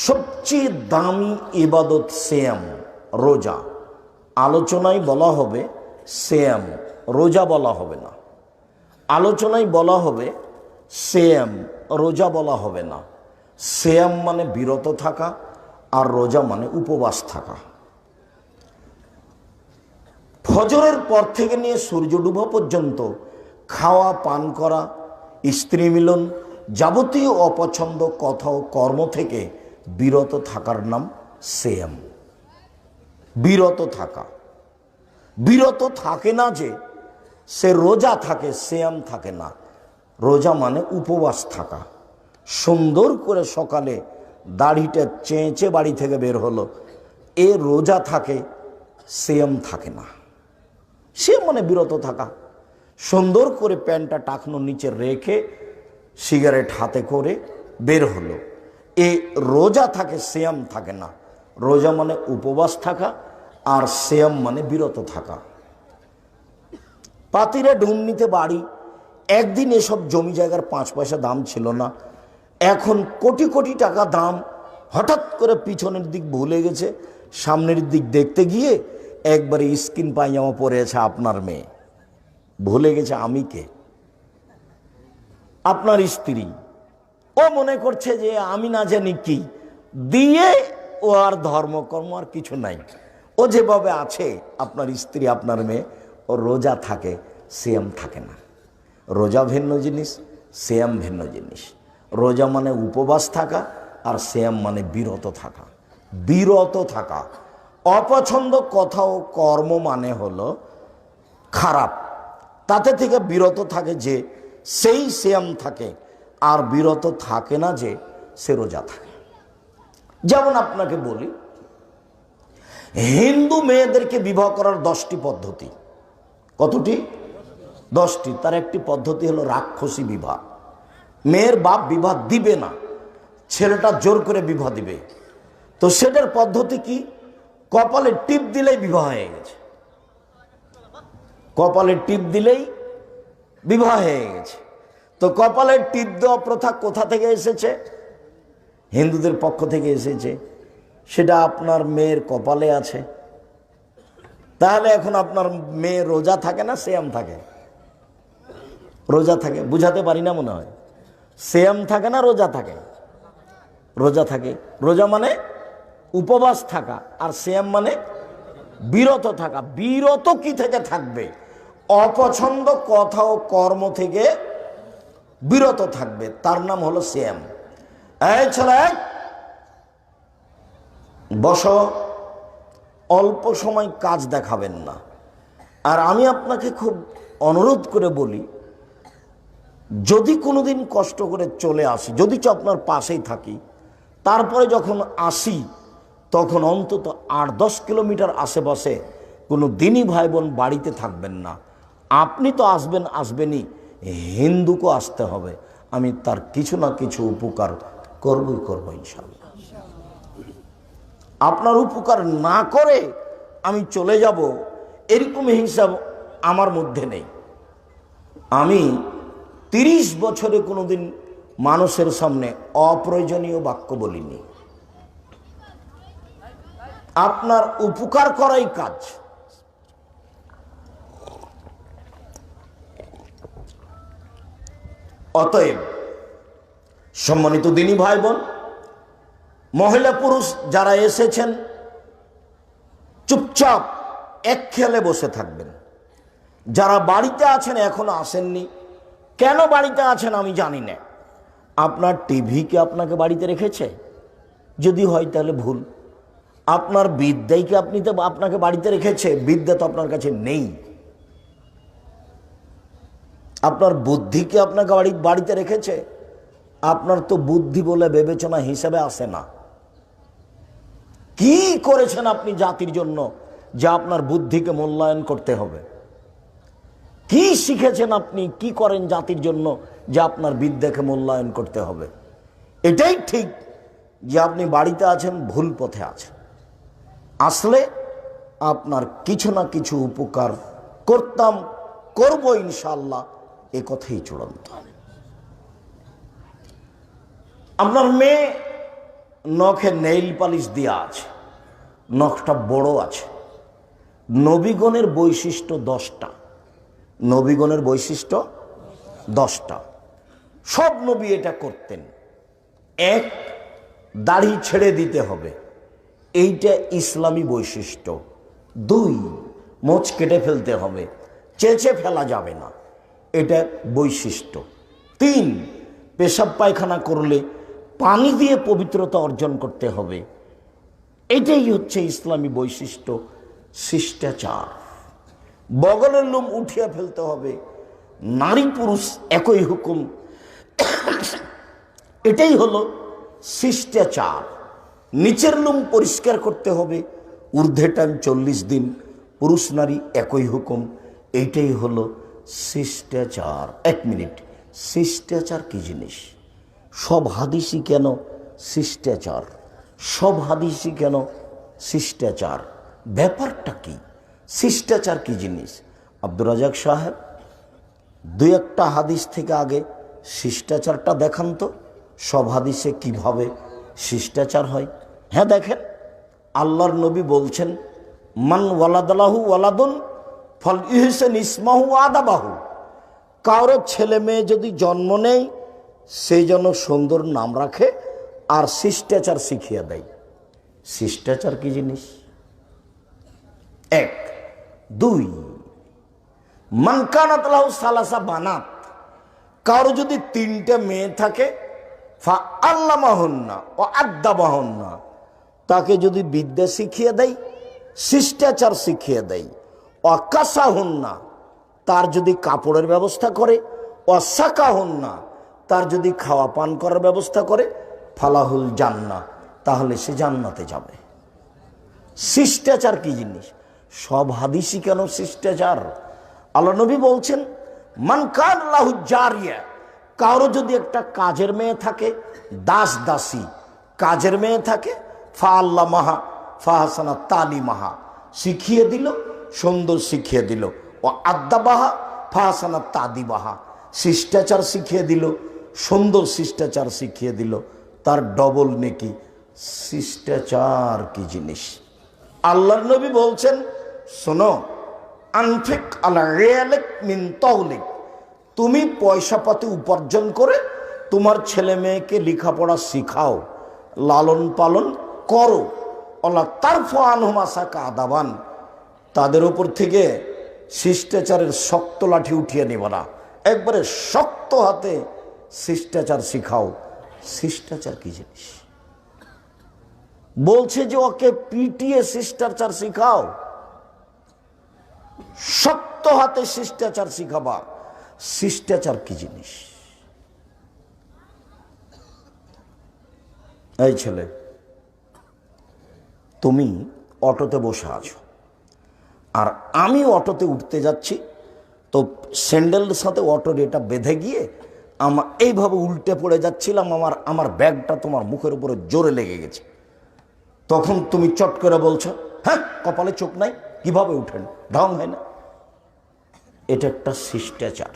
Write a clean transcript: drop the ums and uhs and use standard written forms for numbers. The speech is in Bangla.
সবচেয়ে দামি ইবাদত সিয়াম, রোজা। আলোচনায় বলা হবে সিয়াম, রোজা বলা হবে না। আলোচনায় বলা হবে সিয়াম, রোজা বলা হবে না। সিয়াম মানে বিরত থাকা, আর রোজা মানে উপবাস থাকা। ফজরের পর থেকে নিয়ে সূর্য ডুবা পর্যন্ত খাওয়া, পান করা, স্ত্রী মিলন, যাবতীয় অপছন্দ কথা ও কর্ম থেকে বিরত থাকার নাম সিয়াম। বিরত থাকা। বিরত থাকে না যে সে রোজা থাকে, সিয়াম থাকে না। রোজা মানে উপবাস থাকা। সুন্দর করে সকালে দাড়িটা চেঁচে বাড়ি থেকে বের হলো, এ রোজা থাকে, সিয়াম থাকে না। সিয়াম মানে বিরত থাকা। সুন্দর করে প্যান্টটা টাকনোর নিচে রেখে সিগারেট হাতে করে বের হলো, এ রোজা থাকে, সিয়াম থাকে না। রোজা মানে উপবাস থাকা, আর সিয়াম মানে বিরত থাকা। পাতিরে ডুমনিতে বাড়ি, একদিন এসব জমি জায়গার 5 পয়সা দাম ছিল না, এখন কোটি কোটি টাকা দাম। হঠাৎ করে পিছনের দিক ভুলে গেছে, সামনের দিক দেখতে গিয়ে একবারে স্কিন পায়জামা পরে আছে আপনার মেয়ে। ভুলে গেছে আমি কে? আপনার স্ত্রী। ও মনে করছে যে আমি না জানি কি দিয়ে, ও আর ধর্মকর্ম আর কিছু নাই। ও যেভাবে আছে, আপনার স্ত্রী, আপনার মেয়ে, ও রোজা থাকে, সিয়াম থাকে না। রোজা ভিন্ন জিনিস, সিয়াম ভিন্ন জিনিস। রোজা মানে উপবাস থাকা, আর সিয়াম মানে বিরত থাকা। বিরত থাকা। অপছন্দ কথা ও কর্ম মানে হলো খারাপ, তাতে থেকে বিরত থাকে যে সেই সিয়াম থাকে, আর বিরত থাকে না যে সে রোজা থাকে। যেমন আপনাকে বলি, হিন্দু মেয়েদেরকে বিবাহ করার 10টি পদ্ধতি। কতটি? 10টি। তার একটি পদ্ধতি হলো রাক্ষসী বিবাহ। মেয়ের বাপ বিবাহ দিবে না, ছেলেটা জোর করে বিবাহ দিবে। তো সেটার পদ্ধতি কি? কপালে টিপ দিলেই বিবাহ হয়ে গেছে। কপালে টিপ দিলেই বিবাহ হয়ে গেছে। তো কপালের টিপ দেওয়া প্রথা কোথা থেকে এসেছে? হিন্দুদের পক্ষ থেকে এসেছে। সেটা আপনার মেয়ের কপালে আছে। তাহলে এখন আপনার মেয়ে রোজা থাকে না সিয়াম থাকে? রোজা থাকে। বুঝাতে পারি না মনে হয়? সিয়াম থাকে না রোজা থাকে? রোজা থাকে। রোজা মানে উপবাস থাকা, আর সিয়াম মানে বিরত থাকা। বিরত কি থেকে থাকবে? অপছন্দ কথা ও কর্ম থেকে বিরত থাকবে, তার নাম হলো সিয়াম। এই ছেলে, বসো। অল্প সময় কাজ দেখাবেন না। আর আমি আপনাকে খুব অনুরোধ করে বলি, যদি কোনোদিন কষ্ট করে চলে আসি, যদি আপনার পাশেই থাকি, তারপরে যখন আসি তখন অন্তত 8-10 কিলোমিটার আশেপাশে কোনো দিনই ভাই বোন বাড়িতে থাকবেন না। আপনি তো আসবেন, আসবেনই, হিন্দুকে আসতে হবে। আমি তার কিছু না কিছু উপকার করবই করবো ইনশাআল্লাহ। আপনার উপকার না করে আমি চলে যাব, এরকম হিসাব আমার মধ্যে নেই। আমি 30 বছরে কোনোদিন মানুষের সামনে অপ্রয়োজনীয় বাক্য বলিনি। আপনার উপকার করাই কাজ। অতএব সম্মানিত দিনী ভাই বোন, মহিলা পুরুষ যারা এসেছেন, চুপচাপ এক খেয়ালে বসে থাকবেন। যারা বাড়িতে আছেন, এখনো আসেননি, কেন বাড়িতে আছেন আমি জানি না। আপনার টিভি কি আপনাকে বাড়িতে রেখেছে? যদি হয় তাহলে ভুল। আপনার বিদ্যাই কি আপনাকে বাড়িতে রেখেছে? বিদ্যা তো আপনার কাছে নেই। আপনার বুদ্ধি কি আপনাকে বাড়িতে রেখেছে? আপনার তো বুদ্ধি বলে বিবেচনা হিসেবে আসে না। কি করেছেন আপনি জাতির জন্য যে আপনার বুদ্ধিকে মূল্যায়ন করতে হবে? কি শিখেছেন আপনি, কি করেন জাতির জন্য যে আপনার বিদ্যাকে মূল্যায়ন করতে হবে? এটাই ঠিক যে আপনি বাড়িতে আছেন, ভুল পথে আছেন। আসলে আপনার কিছু না কিছু উপকার করতাম, করব ইনশাআল্লাহ, এ কথাই চূড়ান্ত। আপনার মেয়ে নখে নেইল পালিশ দেওয়া আছে, নখটা বড় আছে। নবীগণের বৈশিষ্ট্য 10টা। নবীগণের বৈশিষ্ট্য 10টা। সব নবী এটা করতেন। 1, দাড়ি ছেড়ে দিতে হবে, এইটা ইসলামী বৈশিষ্ট্য। 2, মোচ কেটে ফেলতে হবে, চেঁচে ফেলা যাবে না, এটা বৈশিষ্ট্য। 3, পেশাব পায়খানা করলে পানি দিয়ে পবিত্রতা অর্জন করতে হবে, এটাই হচ্ছে ইসলামী বৈশিষ্ট্য, শিষ্টাচার। বগলের লোম উঠিয়ে ফেলতে হবে, নারী পুরুষ একই হুকুম, এটাই হলো শিষ্টাচার। নিচের লোম পরিষ্কার করতে হবে, ঊর্ধ্বে টান 40 দিন, পুরুষ নারী একই হুকুম, এইটাই হলো শিষ্টাচার। 1 মিনিট, শিষ্টাচার কি জিনিস? সব হাদিসই কেন শিষ্টাচার? সব হাদিসই কেন শিষ্টাচার? ব্যাপারটা কি? শিষ্টাচার কি জিনিস? আব্দুর রাজাক সাহেব 2-1টা হাদিস থেকে আগে শিষ্টাচারটা দেখান তো, সব হাদিসে কিভাবে শিষ্টাচার হয়। হ্যাঁ দেখেন, আল্লাহর নবী বলছেন, মান ওয়ালাদালাহু ওয়ালাদুন ফল ইহসান ইসমাহু আদাবাহু। কারো ছেলে মেয়ে যদি জন্ম নেয়, সেই জন্য সুন্দর নাম রাখে আর শিষ্টাচার শিখিয়ে দেয়। শিষ্টাচার কি জিনিস? 1। 2, মান কানাত লাহু সালাসা বানাত। কারো যদি 3টে মেয়ে থাকে, ফা আল্লামাহুন্না ও আদ্দাবাহুন্না, তাকে যদি বিদ্যা শিখিয়ে দেয়, শিষ্টাচার শিখিয়ে দেয়। অকাসাহুন্না, তার যদি কাপড়ের ব্যবস্থা করে, অসাকাহুন্না, তার যদি খাওয়া পান করার ব্যবস্থা করে, ফালাহুল জান্নাহ, তাহলে সে জান্নাতে যাবে। শিষ্টাচার কি জিনিস? সব হাদিসই কেন শিষ্টাচার? আল্লাহ নবী বলছেন, মান কান লাহু জারিয়া। কারো যদি একটা কাজের মেয়ে থাকে, দাস দাসী কাজের মেয়ে থাকে, ফা আল্লাহ মাহা ফাহাসানা তালিমাহা, শিখিয়ে দিল, সুন্দর শিখিয়ে দিল। ও আদ্দাবাহা ফাহাসানা তাদিবাহা, শিষ্টাচার শিখিয়ে দিল, সুন্দর শিষ্টাচার শিখিয়ে দিল, তার ডবল নেকি। শিষ্টাচার কি জিনিস? আল্লাহর নবী বলছেন, শোনো, আনফিক আলা রিয়ালিক মিন তাওলিক, তুমি পয়সা পাতি উপার্জন করে তোমার ছেলে মেয়েকে লেখাপড়া শিখাও, লালন পালন করো। আল্লাহ তারফা আনহুম আসাকা আদাবান, তাদের উপর থেকে শিষ্টাচারের শক্ত লাঠি উঠিয়ে নেব না, একবারে শক্ত হাতে শিষ্টাচার শিখাও। শিষ্টাচার কি জিনিস? বলছে যে ওকে পিটিয়ে শিষ্টাচার শিখাও, শক্ত হাতে শিষ্টাচার শিখাবা। শিষ্টাচার কি জিনিস? এই ছেলে, তুমি অটোতে বসে আছো, আর আমি অটোতে উঠতে যাচ্ছি, তো স্যান্ডেলের সাথে অটোর এটা বেঁধে গিয়ে আমার এইভাবে উল্টে পড়ে যাচ্ছিলাম, আমার ব্যাগটা তোমার মুখের উপরে জোরে লেগে গেছে। তখন তুমি চট করে বলছো, হ্যাঁ কপালে চোখ নাই, কিভাবে উঠেন, ঢং হয় না। এটা একটা শিষ্টাচার।